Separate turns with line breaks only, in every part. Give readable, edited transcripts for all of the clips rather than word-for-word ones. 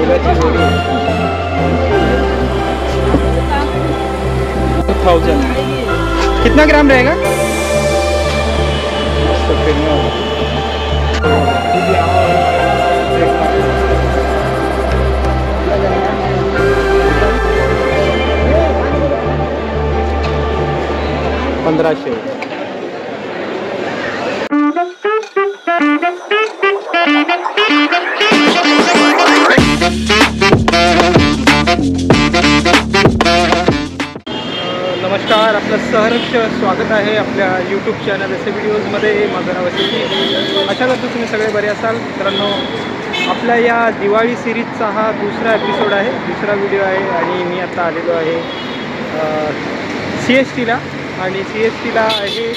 $1000 कितना ग्राम रहेगा? $1500। नमस्कार, आपलं सहर्ष स्वागत आहे आपल्या यूट्यूब चॅनल एस व्हिडिओजमध्ये। माझं नाव आहे। आशा करतो तुम्ही सगळे बरे असाल। मित्रांनो, आपल्या या दिवाळी सिरीजचा हा दुसरा एपिसोड आहे, दुसरा व्हिडिओ आहे आणि मी आता आलेलो आहे CSTला। आणि CSTला आहे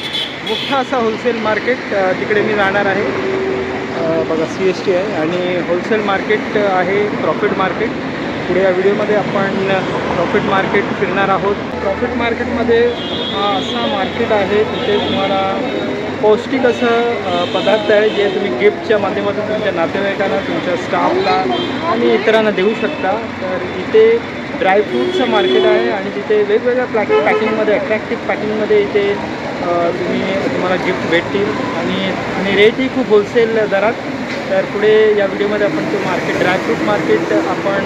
मोठा असा होलसेल मार्केट, तिकडे मी जाणार आहे। बघा CST आहे आणि होलसेल मार्केट आहे प्रॉफिट मार्केट। पुढे या व्हिडिओमध्ये आपण प्रॉफिट मार्केट फिरणार आहोत। प्रॉफिट मार्केटमध्ये असा मार्केट आहे, तिथे तुम्हाला पौष्टिक असं पदार्थ आहे जे तुम्ही गिफ्टच्या माध्यमातून तुमच्या नातेवाईकांना, तुमच्या स्टाफला आणि इतरांना देऊ शकता। तर इथे ड्रायफ्रूटचं मार्केट आहे आणि तिथे वेगवेगळ्या पॅकिंगमध्ये, अट्रॅक्टिव्ह पॅकिंगमध्ये इथे तुम्हाला गिफ्ट भेटतील आणि रेटही खूप होलसेल दरात। तर पुढे या व्हिडिओमध्ये आपण तो मार्केट, ड्रायफ्रूट मार्केट आपण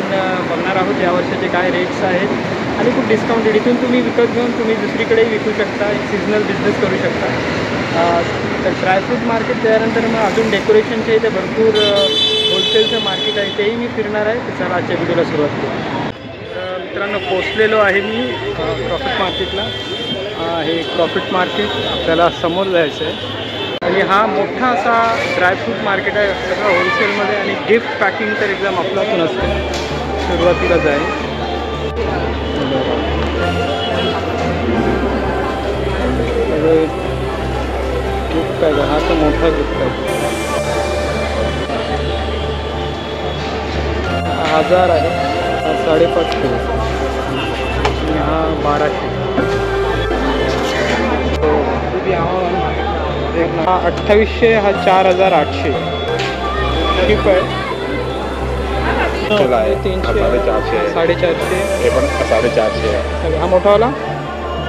बघणार आहोत। या वर्षाचे काय रेट्स आहेत आणि खूप डिस्काउंटेड, इथून तुम्ही विकत घेऊन तुम्ही दुसरीकडेही विकू शकता, एक सिजनल बिझनेस करू शकता। तर ड्रायफ्रूट मार्केट त्यानंतर मग अजून डेकोरेशनचे इथे भरपूर होलसेलचं मार्केट आहे, तेही मी फिरणार आहे। तर चला आजच्या व्हिडिओला सुरुवात करू। तर मित्रांनो, पोचलेलो आहे मी प्रॉफिट मार्केटला। हे प्रॉफिट मार्केट आपल्याला समोर जायचं आहे आणि हा मोठा असा ड्रायफ्रूट मार्केट आहे, सगळं होलसेलमध्ये आणि गिफ्ट पॅकिंग तर एकदम आपल्यातून असते, सुरुवातीलाच आहे। गिफ्ट पॅक, हा तर मोठा गिफ्ट पॅक 1000 आहे, हा 550 आणि हा 1200। हा 2800, हा 4800। ठीक आहे, 300, 450,
हे पण 450
हा मोठावाला,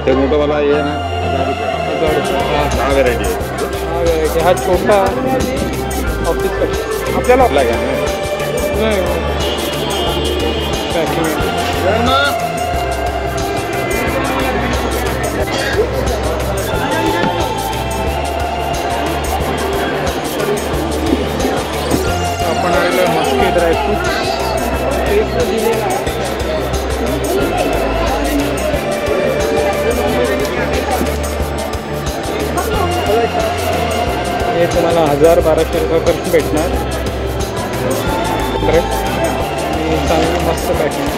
ते मोठंवाला ये ना 1000 रुपये। हा व्हेरायटी आहे,
हा छोटा ऑफिस आपल्याला
आपला घ्या
नाही पॅकिंग। आपण आलेलं मस्के ड्रायफ्रूट, हे तुम्हाला 1000-1200 रुपयापर्यंत भेटणार। आणि चांगली मस्त पॅकिंग।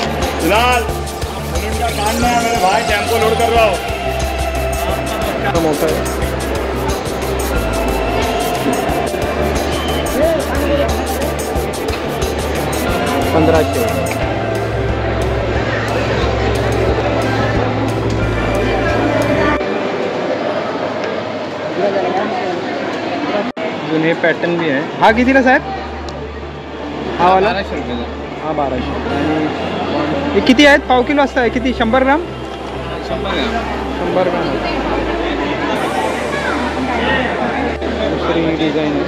फिलहाल उनका काम में मेरे भाई टेम्पो लोड कर रहा हूँ।
मोठा आहे, $1500। अजून हे पॅटर्न भी आहे। हा कितीला साहेब? हा वाला 1200 रुपये। हा 1200। आणि हे किती आहेत? पाव किलो असतं, किती? 100 ग्राम? 100 ग्राम। दुसरी डिझाईन आहे,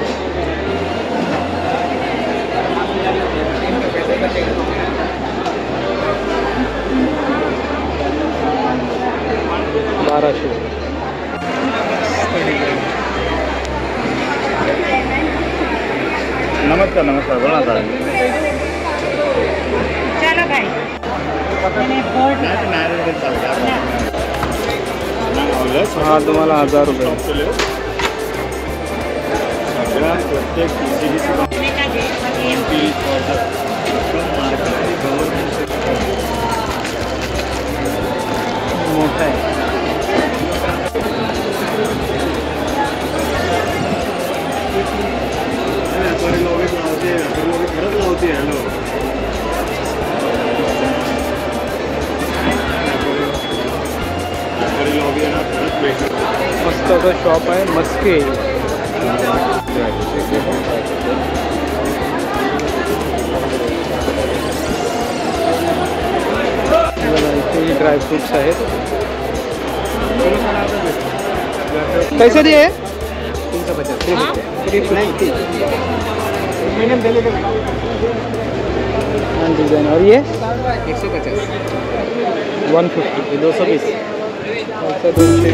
$1200।
नमस्कार नमस्कार, बोला सर।
चलो भाई,
हा तुम्हाला 1000 रुपये।
प्रत्येक
मोठा आहे। मस्त असं शॉप आहे, मस्के। ड्रायफ्रूट्स आहेत. कैसे दिए? 350. डिजाइन. और ये
150.
150.
220.
अच्छा 200.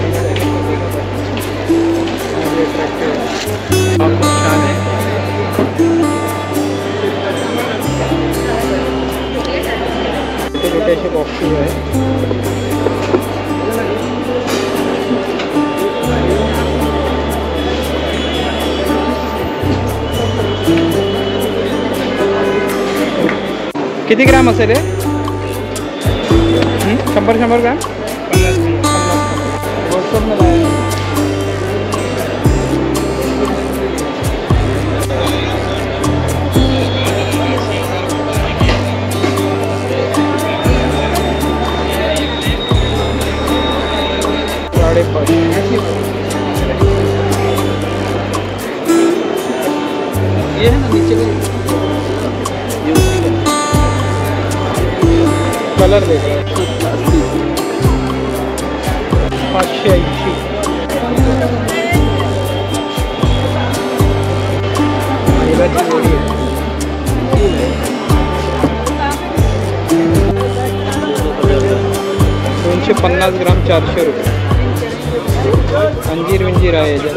खूप छान आहे. छोटे असे बॉक्सेस आहे. किती ग्राम असेल हे? 100 ग्राम. 50.
ये है ना नीचे का
कलर देख 580. हिराची जोडी आहे. 250 ग्राम 400 रुपये. अंजीर विंजीर आहे याच्यात.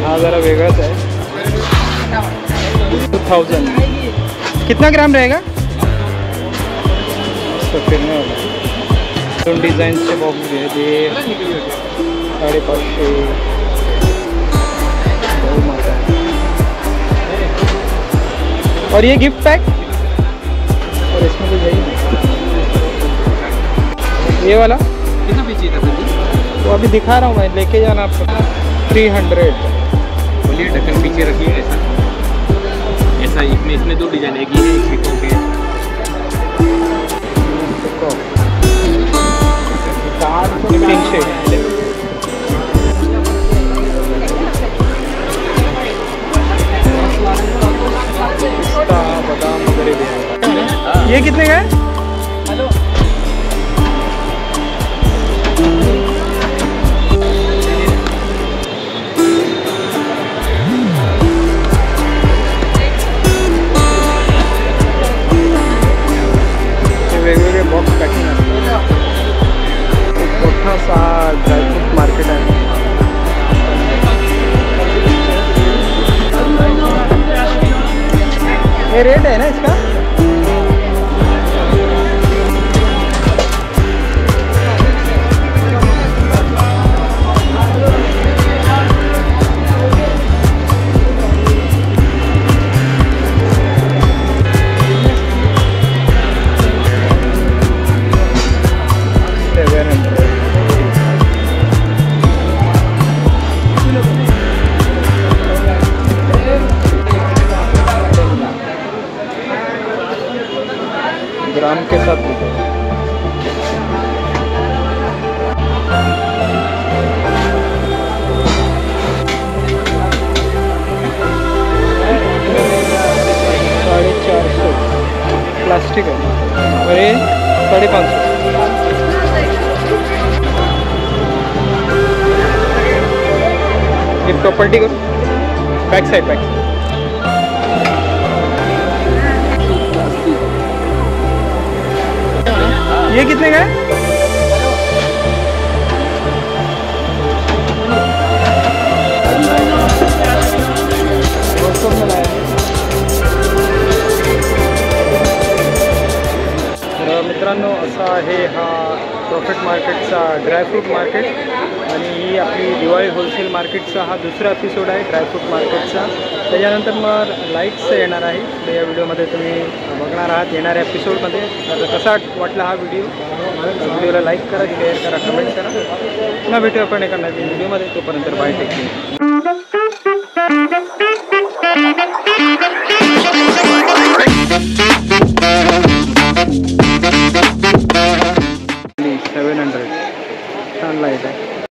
हा जरा वेगळाच आहे. 2000. कितना ग्राम रहेगा? तो फिरने वाला. 2 डिझाईन्सचे बॉक्स आहेत. ते 550. और ये गिफ्ट पैक और इसमें कुछ है ही नहीं. ये वाला
कितना पीछे था
वो अभी दिखा रहा हूँ मैं. लेके जाना आपको. 300.
बोलिए ढक्कन पीछे रखिए. ऐसा ऐसा इसमें 2 डिजाइन है. एक ये है, एक पिकॉक है.
300. बादाम वगैरह भी है. ये कितने का है? वेगवेगळे बॉक्स पॅकिंग असतात. मोठा असा ड्रायफ्रूट मार्केट आहे. ये रेट है ना इसका? ग्राम के साथ 450. प्लास्टिक है. और ये 550. ये प्रॉपर्टी को बैक साइड. ये कितने का है? मित्रांनो असा आहे हा प्रॉफिट मार्केटचा ड्रायफ्रूट मार्केट. आणि ही आपली दिवाळी होलसेल मार्केटचा हा दुसरा एपिसोड आहे ड्रायफ्रूट मार्केटचा. त्याच्यानंतर मग लाईट्स येणार आहे पुढे या व्हिडिओमध्ये तुम्ही बघणार आहात येणाऱ्या एपिसोडमध्ये. तर कसा वाटला हा व्हिडिओला लाईक करा, शेअर करा, कमेंट करा. पुन्हा भेटूया आपण एका नवीन व्हिडिओमध्ये. तोपर्यंत बाय. Take care. 700 छान लाईट आहे.